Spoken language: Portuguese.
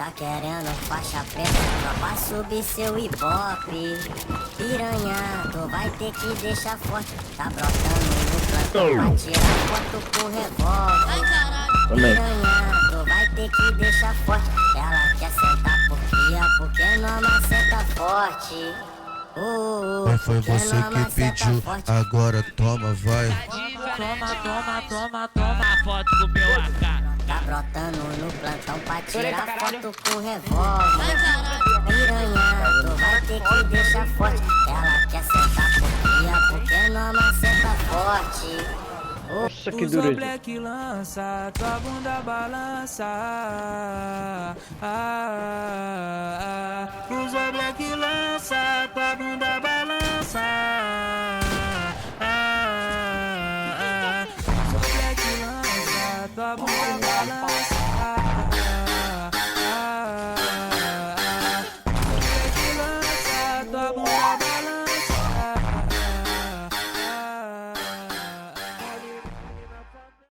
Tá querendo faixa preta pra subir seu ibope. Piranha, tu vai ter que deixar forte. Tá brotando no plantão pra tirar foto com revolver. Piranha, tu vai ter que deixar forte. Ela quer sentar por cria porque não maceta forte. Não foi você que pediu, agora toma, vai. Toma foto com meu AK. Tá brotando no plantão pra tirar foto com revólver. Piranha, tu vai ter que deixar forte. Ela quer sentar por cria porque não maceta forte. Nossa, que Usa dureza. black lança, tua bunda balança.